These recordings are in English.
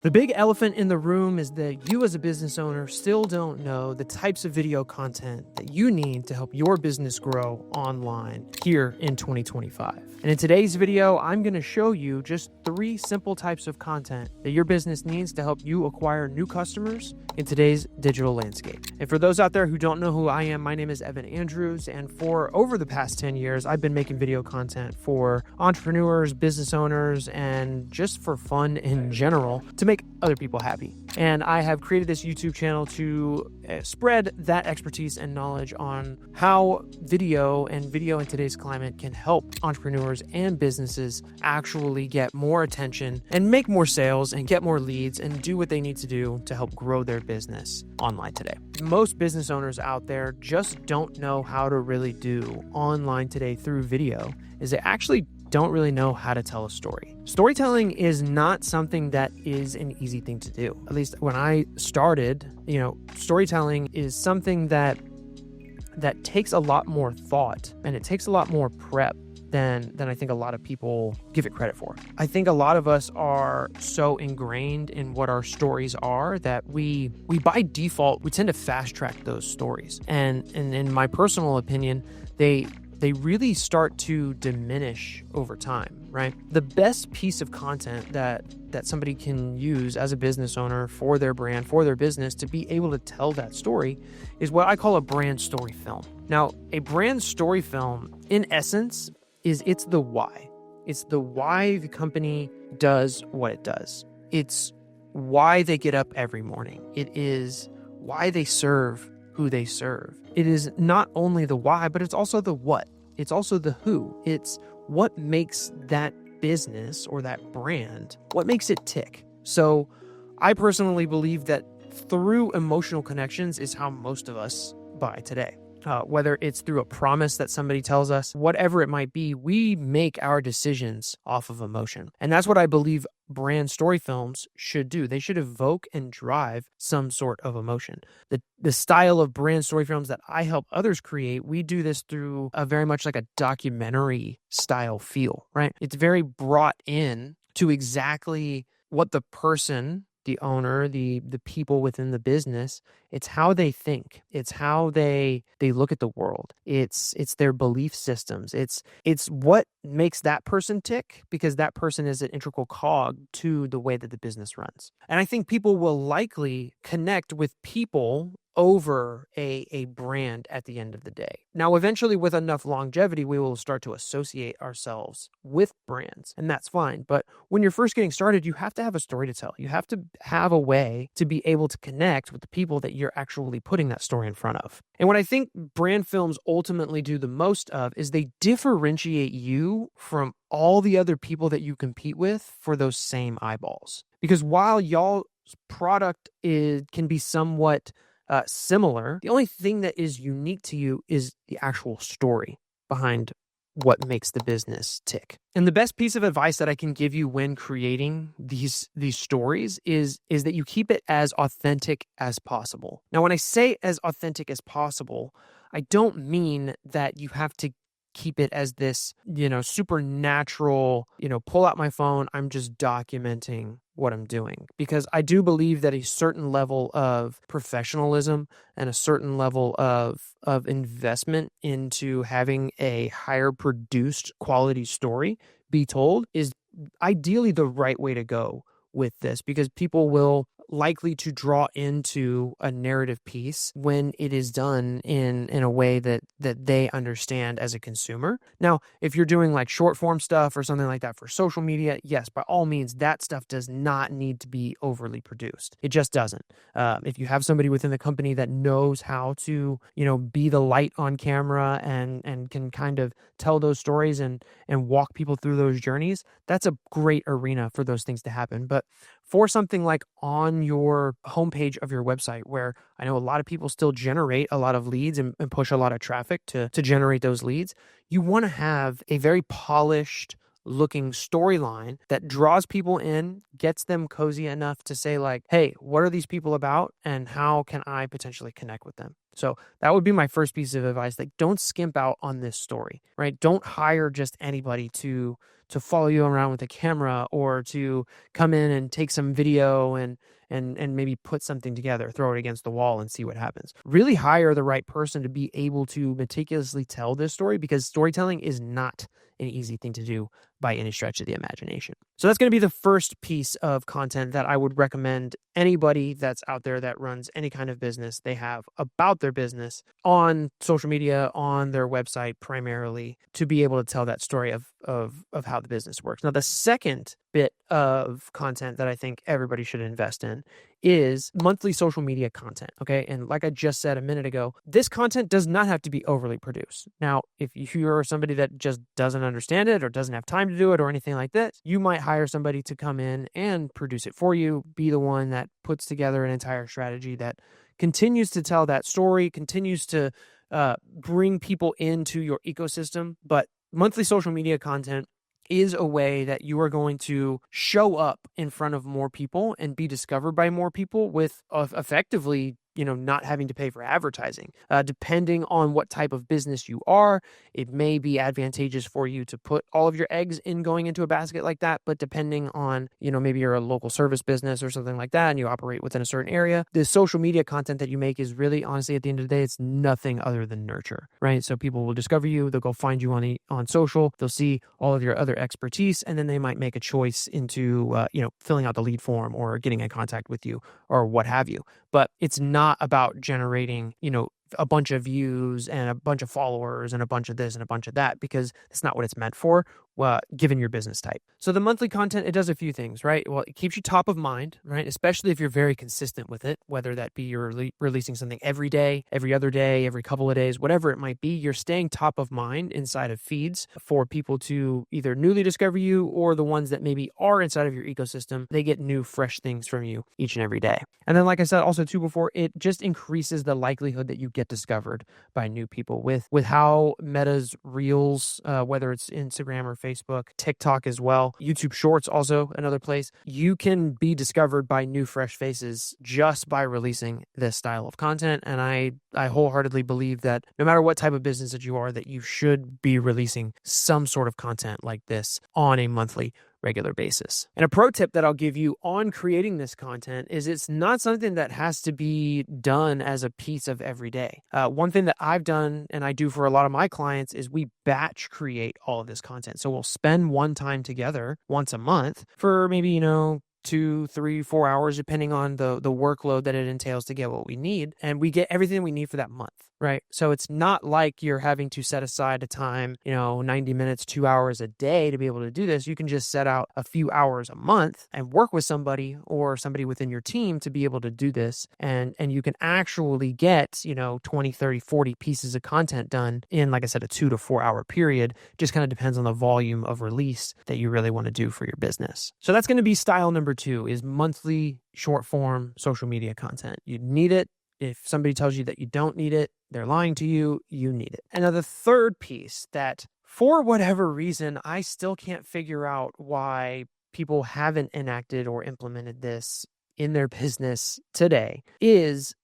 The big elephant in the room is that you as a business owner still don't know the types of video content that you need to help your business grow online here in 2025. And in today's video, I'm going to show you just 3 simple types of content that your business needs to help you acquire new customers in today's digital landscape. And for those out there who don't know who I am, my name is Evan Andrews, and for over the past 10 years, I've been making video content for entrepreneurs, business owners, and just for fun in general to make other people happy. And I have created this YouTube channel to spread that expertise and knowledge on how video in today's climate can help entrepreneurs and businesses actually get more attention and make more sales and get more leads and do what they need to do to help grow their business online today. Most business owners out there just don't know how to really do online today through video, is they actually don't really know how to tell a story. Storytelling is not something that is an easy thing to do. At least when I started, storytelling is something that takes a lot more thought and it takes a lot more prep than I think a lot of people give it credit for. I think a lot of us are so ingrained in what our stories are that we by default, we tend to fast track those stories. And in my personal opinion, they really start to diminish over time, right? The best piece of content that somebody can use as a business owner for their brand, for their business, to be able to tell that story is what I call a brand story film. Now, a brand story film, in essence, it's the why. It's the why the company does what it does. It's why they get up every morning. It is why they serve who they serve. It is not only the why, but it's also the what. It's also the who. It's what makes that business or that brand, what makes it tick. So I personally believe that through emotional connections is how most of us buy today. Whether it's through a promise that somebody tells us, whatever it might be, we make our decisions off of emotion. And that's what I believe brand story films should do. They should evoke and drive some sort of emotion. The style of brand story films that I help others create, we do this through a very much like a documentary style feel, right? It's very brought in to exactly what the person, the owner, the people within the business, it's how they think. It's how they look at the world. It's their belief systems. It's what makes that person tick, because that person is an integral cog to the way that the business runs. And I think people will likely connect with people over a brand at the end of the day. Now, eventually, with enough longevity, we will start to associate ourselves with brands, and that's fine. But when you're first getting started, you have to have a story to tell. You have to have a way to be able to connect with the people that you're actually putting that story in front of. And what I think brand films ultimately do the most of is they differentiate you from all the other people that you compete with for those same eyeballs. Because while y'all's product can be somewhat similar, the only thing that is unique to you is the actual story behind what makes the business tick. And the best piece of advice that I can give you when creating these stories is that you keep it as authentic as possible. Now, when I say as authentic as possible, I don't mean that you have to keep it as this, supernatural, pull out my phone, I'm just documenting what I'm doing. Because I do believe that a certain level of professionalism and a certain level of investment into having a higher produced quality story be told is ideally the right way to go with this, because people will likely to draw into a narrative piece when it is done in a way that they understand as a consumer. Now, if you're doing like short form stuff or something like that for social media, yes, by all means, that stuff does not need to be overly produced. It just doesn't. If you have somebody within the company that knows how to, be the light on camera and can kind of tell those stories and walk people through those journeys, that's a great arena for those things to happen. But for something like on your homepage of your website, where I know a lot of people still generate a lot of leads and push a lot of traffic to generate those leads, you want to have a very polished looking storyline that draws people in, gets them cozy enough to say like, hey, what are these people about and how can I potentially connect with them? So that would be my first piece of advice. Like, don't skimp out on this story, right? Don't hire just anybody to to follow you around with a camera or to come in and take some video and maybe put something together, throw it against the wall and see what happens. Really hire the right person to be able to meticulously tell this story, because storytelling is not an easy thing to do by any stretch of the imagination. So that's going to be the first piece of content that I would recommend anybody that's out there that runs any kind of business they have about their business on social media, on their website primarily, to be able to tell that story of how the business works. Now, the second bit of content that I think everybody should invest in is monthly social media content. Okay. And like I just said a minute ago, this content does not have to be overly produced. Now, if you're somebody that just doesn't understand it or doesn't have time to do it or anything like that, you might hire somebody to come in and produce it for you, be the one that puts together an entire strategy that continues to tell that story, continues to bring people into your ecosystem. But monthly social media content is a way that you are going to show up in front of more people and be discovered by more people with effectively, not having to pay for advertising. Depending on what type of business you are, it may be advantageous for you to put all of your eggs in going into a basket like that. But depending on, maybe you're a local service business or something like that and you operate within a certain area, the social media content that you make is really, honestly, at the end of the day, it's nothing other than nurture, right? So people will discover you, they'll go find you on social, they'll see all of your other expertise, and then they might make a choice into, filling out the lead form or getting in contact with you or what have you. But it's not about generating, a bunch of views and a bunch of followers and a bunch of this and a bunch of that, because it's not what it's meant for, given your business type. So the monthly content, it does a few things, right? Well, it keeps you top of mind, right? Especially if you're very consistent with it, whether that be you're releasing something every day, every other day, every couple of days, whatever it might be, you're staying top of mind inside of feeds for people to either newly discover you, or the ones that maybe are inside of your ecosystem, they get new, fresh things from you each and every day. And then, like I said also too before, it just increases the likelihood that you get discovered by new people with how Meta's Reels, whether it's Instagram or Facebook, TikTok as well, YouTube Shorts also another place. You can be discovered by new, fresh faces just by releasing this style of content. And I wholeheartedly believe that no matter what type of business that you are, that you should be releasing some sort of content like this on a monthly, regular basis. And a pro tip that I'll give you on creating this content is it's not something that has to be done as a piece of every day. One thing that I've done and I do for a lot of my clients is we batch create all of this content. So we'll spend one time together once a month for maybe, 2, 3, 4 hours, depending on the workload that it entails to get what we need. And we get everything we need for that month, right? So it's not like you're having to set aside a time, 90 minutes, 2 hours a day to be able to do this. You can just set out a few hours a month and work with somebody or somebody within your team to be able to do this. And you can actually get, 20, 30, 40 pieces of content done in, like I said, a 2 to 4 hour period. Just kind of depends on the volume of release that you really want to do for your business. So that's going to be style number 2, is monthly short form social media content. You need it. If somebody tells you that you don't need it, they're lying to you. You need it. And now the third piece that, for whatever reason, I still can't figure out why people haven't enacted or implemented this in their business today, is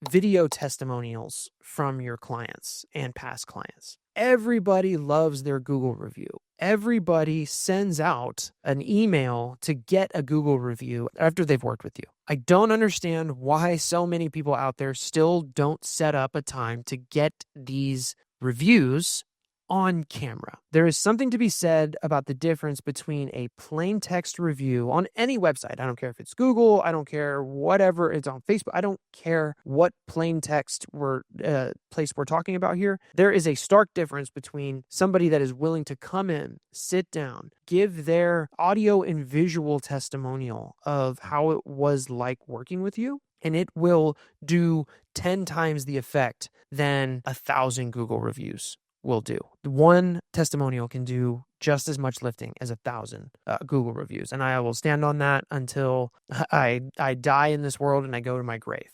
video testimonials from your clients and past clients. Everybody loves their Google review. Everybody sends out an email to get a Google review after they've worked with you. I don't understand why so many people out there still don't set up a time to get these reviews on camera. There is something to be said about the difference between a plain text review on any website. I don't care if it's Google, I don't care whatever, it's on Facebook, I don't care what plain text place we're talking about here. There is a stark difference between somebody that is willing to come in, sit down, give their audio and visual testimonial of how it was like working with you, and it will do 10 times the effect than 1,000 Google reviews will do. One testimonial can do just as much lifting as 1,000 Google reviews. And I will stand on that until I die in this world and I go to my grave.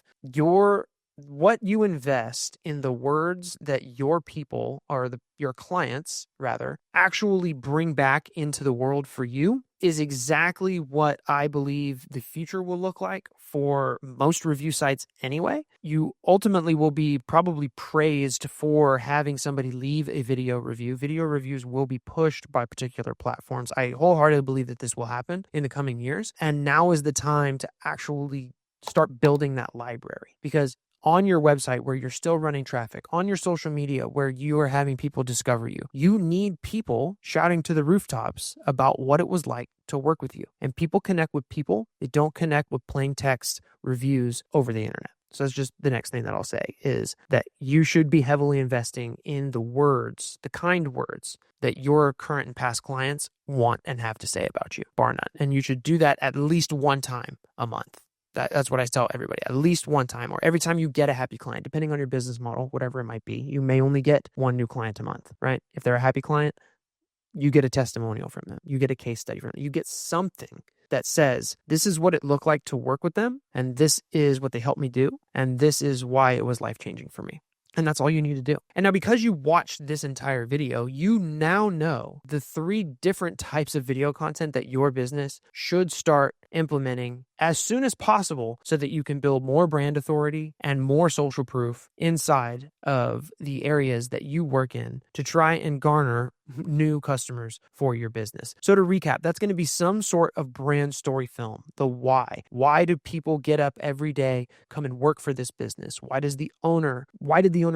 What you invest in the words that your people, or your clients rather, actually bring back into the world for you is exactly what I believe the future will look like for most review sites anyway. You ultimately will be probably praised for having somebody leave a video review. Video reviews will be pushed by particular platforms. I wholeheartedly believe that this will happen in the coming years. And now is the time to actually start building that library, because on your website where you're still running traffic, on your social media where you are having people discover you, you need people shouting to the rooftops about what it was like to work with you. And people connect with people. They don't connect with plain text reviews over the internet. So that's just the next thing that I'll say, is that you should be heavily investing in the words, the kind words that your current and past clients want and have to say about you, bar none. And you should do that at least one time a month. That's what I tell everybody, at least one time, or every time you get a happy client, depending on your business model, whatever it might be. You may only get one new client a month, right? If they're a happy client, you get a testimonial from them. You get a case study from them. You get something that says, this is what it looked like to work with them, and this is what they helped me do, and this is why it was life-changing for me. And that's all you need to do. And now, because you watched this entire video, you now know the 3 different types of video content that your business should start implementing as soon as possible, so that you can build more brand authority and more social proof inside of the areas that you work in to try and garner new customers for your business. So to recap, that's going to be some sort of brand story film. The why. Why do people get up every day, come and work for this business? Why did the owner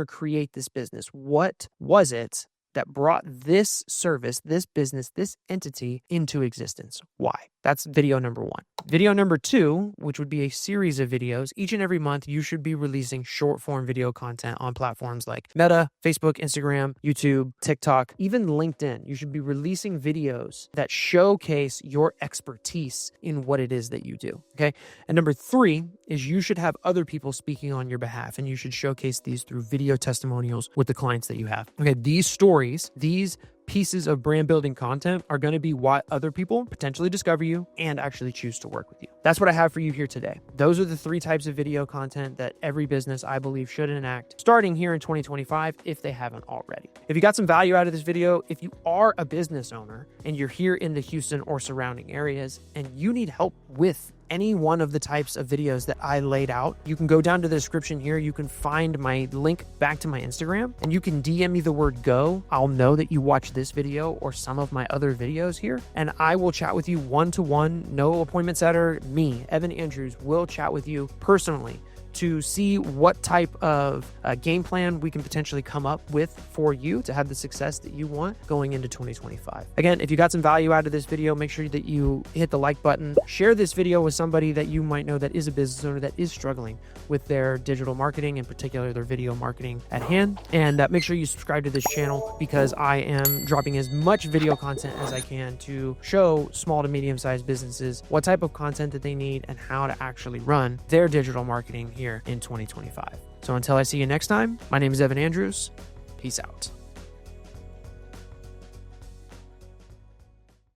create this business? What was it that brought this service, this business, this entity into existence? Why? That's video number 1. Video number 2, which would be a series of videos. Each and every month, you should be releasing short form video content on platforms like Meta, Facebook, Instagram, YouTube, TikTok, even LinkedIn. You should be releasing videos that showcase your expertise in what it is that you do. Okay. And number 3 is you should have other people speaking on your behalf, and you should showcase these through video testimonials with the clients that you have. Okay. These stories, these pieces of brand building content are going to be why other people potentially discover you and actually choose to work with you. That's what I have for you here today. Those are the 3 types of video content that every business, I believe, should enact starting here in 2025 if they haven't already. If you got some value out of this video, if you are a business owner and you're here in the Houston or surrounding areas and you need help with any one of the types of videos that I laid out, you can go down to the description here. You can find my link back to my Instagram, and you can DM me the word go. I'll know that you watched this video or some of my other videos here, and I will chat with you one-to-one, no appointment setter. Me, Evan Andrews, will chat with you personally to see what type of game plan we can potentially come up with for you to have the success that you want going into 2025. Again, if you got some value out of this video, make sure that you hit the like button. Share this video with somebody that you might know that is a business owner that is struggling with their digital marketing, in particular their video marketing at hand. And make sure you subscribe to this channel, because I am dropping as much video content as I can to show small to medium-sized businesses what type of content that they need and how to actually run their digital marketing here in 2025. So until I see you next time, my name is Evan Andrews. Peace out.